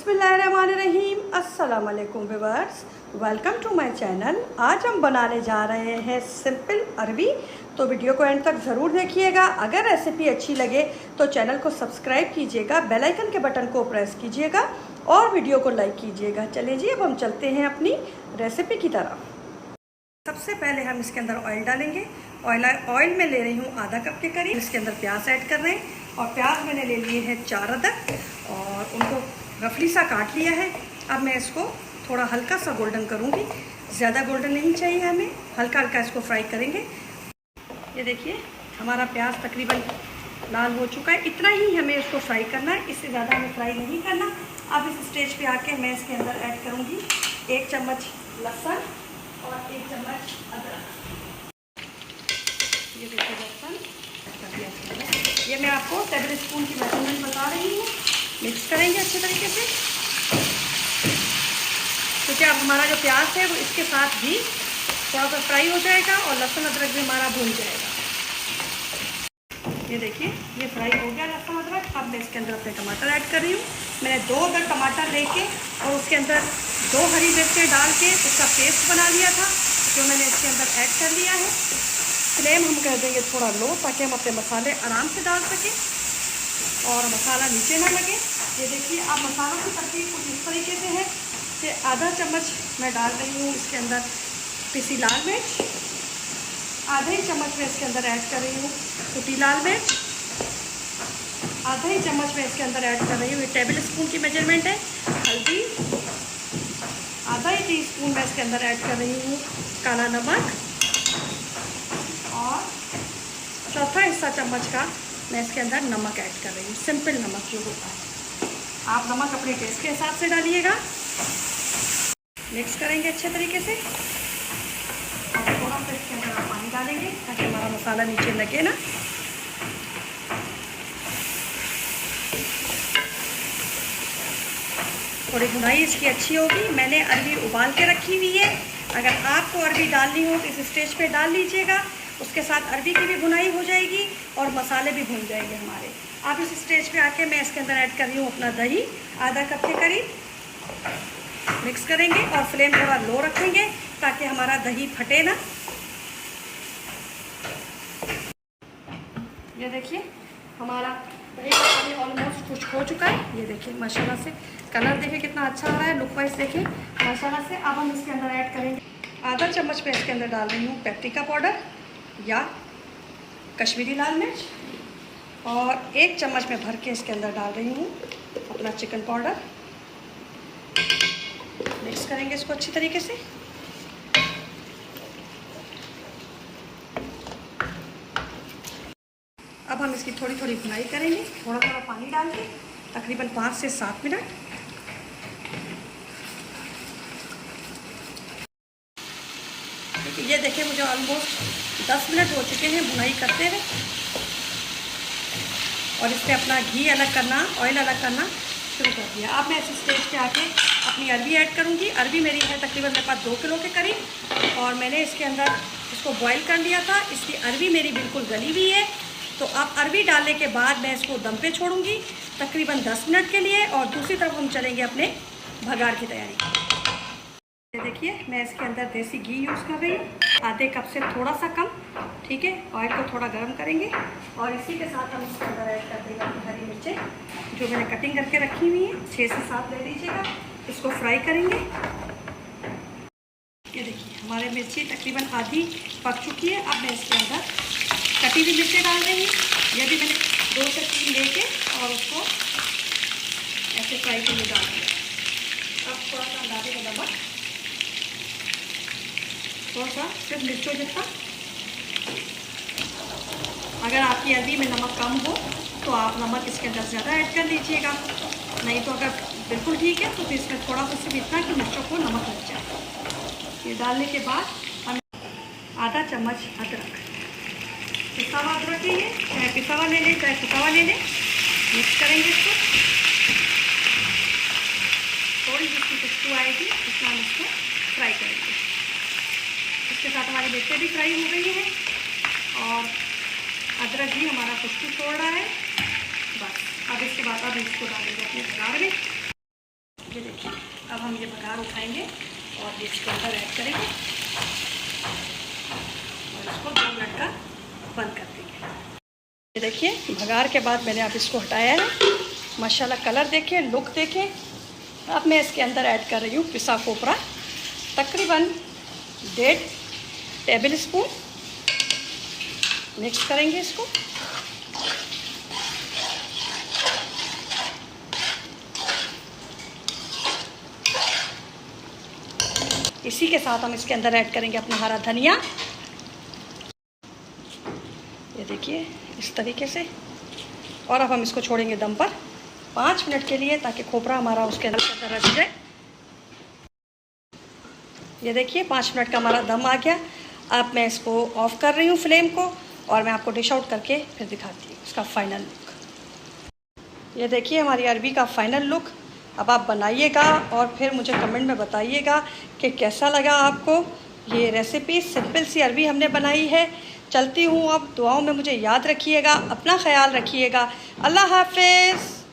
बिस्मिल्लाहिर्रहमानिर्रहीम। अस्सलाम वालेकुम viewers, welcome to my channel. आज हम बनाने जा रहे हैं सिंपल अरबी, तो वीडियो को एंड तक ज़रूर देखिएगा। अगर रेसिपी अच्छी लगे तो चैनल को सब्सक्राइब कीजिएगा, बेल आइकन के बटन को प्रेस कीजिएगा और वीडियो को लाइक कीजिएगा। चलिए जी, अब हम चलते हैं अपनी रेसिपी की तरफ। सबसे पहले हम इसके अंदर ऑयल डालेंगे। ऑयल में ले रही हूँ आधा कप के करीब। इसके अंदर प्याज ऐड कर रहे हैं और प्याज मैंने ले लिए हैं 4 अदरक और उनको रफली सा काट लिया है। अब मैं इसको थोड़ा हल्का सा गोल्डन करूँगी, ज़्यादा गोल्डन नहीं चाहिए हमें, हल्का हल्का इसको फ्राई करेंगे। ये देखिए हमारा प्याज तकरीबन लाल हो चुका है, इतना ही हमें इसको फ्राई करना है, इससे ज़्यादा हमें फ्राई नहीं करना। अब इस स्टेज पे आके मैं इसके अंदर ऐड करूँगी 1 चम्मच लहसुन और 1 चम्मच अदरक। ये देखिए लहसुन कर दिया इसके अंदर। ये मैं आपको टेबल स्पून की मेजरमेंट बता रही हूँ। मिक्स करेंगे अच्छे तरीके से, क्योंकि अब हमारा जो प्याज है वो इसके साथ भी थोड़ा सा फ्राई हो जाएगा और लहसुन अदरक भी हमारा भून जाएगा। ये देखिए ये फ्राई हो गया लहसुन अदरक। अब मैं इसके अंदर अपने टमाटर ऐड कर रही हूँ। मैंने 2 अदर टमाटर लेके और उसके अंदर 2 हरी मिर्चें डाल के उसका पेस्ट बना लिया था, जो मैंने इसके अंदर ऐड कर लिया है। फ्लेम हम कर देंगे थोड़ा लो, ताकि हम अपने मसाले आराम से डाल सकें और मसाला नीचे ना लगे। ये देखिए अब मसालों की तरकीब कुछ इस तरीके से है कि आधा चम्मच मैं डाल रही हूँ इसके अंदर पिसी लाल मिर्च, आधा ही चम्मच मैं इसके अंदर ऐड कर रही हूँ कुटी लाल मिर्च, आधा ही चम्मच मैं इसके अंदर ऐड कर रही हूँ, ये टेबल स्पून की मेजरमेंट है, हल्दी, आधा ही टीस्पून मैं इसके अंदर ऐड कर रही हूँ काला नमक और चौथा हिस्सा चम्मच का मैं इसके अंदर नमक ऐड कर रही हूँ, सिंपल नमक जो होता है। आप नमक अपने टेस्ट के हिसाब से डालिएगा। मिक्स करेंगे अच्छे तरीके से और थोड़ा सा इसके अंदर पानी डालेंगे ताकि हमारा मसाला नीचे लगे ना। थोड़ी भुनाई इसकी अच्छी होगी। मैंने अरबी उबाल के रखी हुई है, अगर आपको अरबी डालनी हो तो इस स्टेज पे डाल लीजिएगा, उसके साथ अरबी की भी भुनाई हो जाएगी और मसाले भी भुन जाएंगे हमारे। अब इस स्टेज पे आके मैं इसके अंदर ऐड कर रही हूँ अपना दही, आधा कप के करीब। मिक्स करेंगे और फ्लेम थोड़ा लो रखेंगे ताकि हमारा दही फटे ना। ये देखिए हमारा दही का पानी ऑलमोस्ट खुश्क हो चुका है। ये देखिए माशाल्लाह से कलर देखिए कितना अच्छा आ रहा है, लुक वाइज देखिए माशाल्लाह से। अब हम इसके अंदर ऐड करेंगे आधा चम्मच मैं इसके अंदर डाल रही हूँ पेप्रिका पाउडर या कश्मीरी लाल मिर्च और 1 चम्मच में भर के इसके अंदर डाल रही हूँ अपना चिकन पाउडर। मिक्स करेंगे इसको अच्छी तरीके से। अब हम इसकी थोड़ी थोड़ी भुनाई करेंगे, थोड़ा थोड़ा पानी डाल के, तकरीबन 5 से 7 मिनट। ये देखिए मुझे ऑलमोस्ट 10 मिनट हो चुके हैं भुनाई करते हुए और इस पर अपना घी अलग करना, ऑयल अलग करना शुरू कर दिया। अब मैं इस स्टेज पे आके अपनी अरबी ऐड करूँगी। अरबी मेरी है तकरीबन मेरे पास 2 किलो के करीब और मैंने इसके अंदर इसको बॉईल कर लिया था, इसकी अरबी मेरी बिल्कुल गली हुई है। तो अब अरबी डालने के बाद मैं इसको दम पे छोड़ूंगी तकरीबन 10 मिनट के लिए और दूसरी तरफ हम चलेंगे अपने भगार की तैयारी। ये देखिए मैं इसके अंदर देसी घी यूज़ कर रही हूँ, आधे कप से थोड़ा सा कम, ठीक है। ऑयल को थोड़ा गर्म करेंगे और इसी के साथ हम इसके अंदर ऐड कर देंगे अपनी हरी मिर्चें जो मैंने कटिंग करके रखी हुई है, 6 से 7 ले लीजिएगा। इसको फ्राई करेंगे। ये देखिए हमारे मिर्ची तकरीबन आधी पक चुकी है। अब मैं इसके अंदर कटी हुई मिर्चें डाल रही हूँ। ये भी मैंने 2 से 3 लेके और उसको ऐसे फ्राई के लिए डाल दिया। अब थोड़ा सा डालेंगे नमक, थोड़ा सा सिर्फ मिर्चों जितना। अगर आपकी अरबी में नमक कम हो तो आप नमक इसके अंदर ज़्यादा ऐड कर लीजिएगा, नहीं तो अगर बिल्कुल ठीक है तो फिर इसमें थोड़ा सा सिर्फ इतना कि मिर्चों को नमक लग जाए। ये डालने के बाद हम आधा चम्मच अदरक, पिसा हुआ अदरक लीजिए, चाहे पिसा हुआ ले लें चाहे कुटा हुआ ले लें। मिक्स करेंगे इसको, थोड़ी सी इसकी खुशबू आएगी इतना हम इसको फ्राई करेंगे। इसके साथ हमारी मिर्चें भी फ्राई हो गई हैं और अदरक भी हमारा खुशबू छोड़ रहा है। बस अब इसके बाद अब इसको डालेंगे अपने भगार में। ये देखिए, अब हम ये बघार उठाएंगे और ये इसके अंदर ऐड करेंगे और इसको 2 मिनट का बंद कर देंगे। ये देखिए, बघार के बाद मैंने अब इसको हटाया है। माशाल्लाह कलर देखें, लुक देखें। अब मैं इसके अंदर ऐड कर रही हूँ पिसा कोपरा, तकरीबन 1.5 टेबल स्पून। मिक्स करेंगे इसको। इसी के साथ हम इसके अंदर ऐड करेंगे अपना हरा धनिया। ये देखिए इस तरीके से। और अब हम इसको छोड़ेंगे दम पर 5 मिनट के लिए, ताकि खोपरा हमारा उसके अंदर रच जाए। ये देखिए 5 मिनट का हमारा दम आ गया। अब मैं इसको ऑफ़ कर रही हूँ फ्लेम को, और मैं आपको डिश आउट करके फिर दिखाती हूँ इसका फ़ाइनल लुक। ये देखिए हमारी अरबी का फ़ाइनल लुक। अब आप बनाइएगा और फिर मुझे कमेंट में बताइएगा कि कैसा लगा आपको ये रेसिपी। सिंपल सी अरबी हमने बनाई है। चलती हूँ अब, दुआओं में मुझे याद रखिएगा, अपना ख्याल रखिएगा। अल्लाह हाफ़िज़।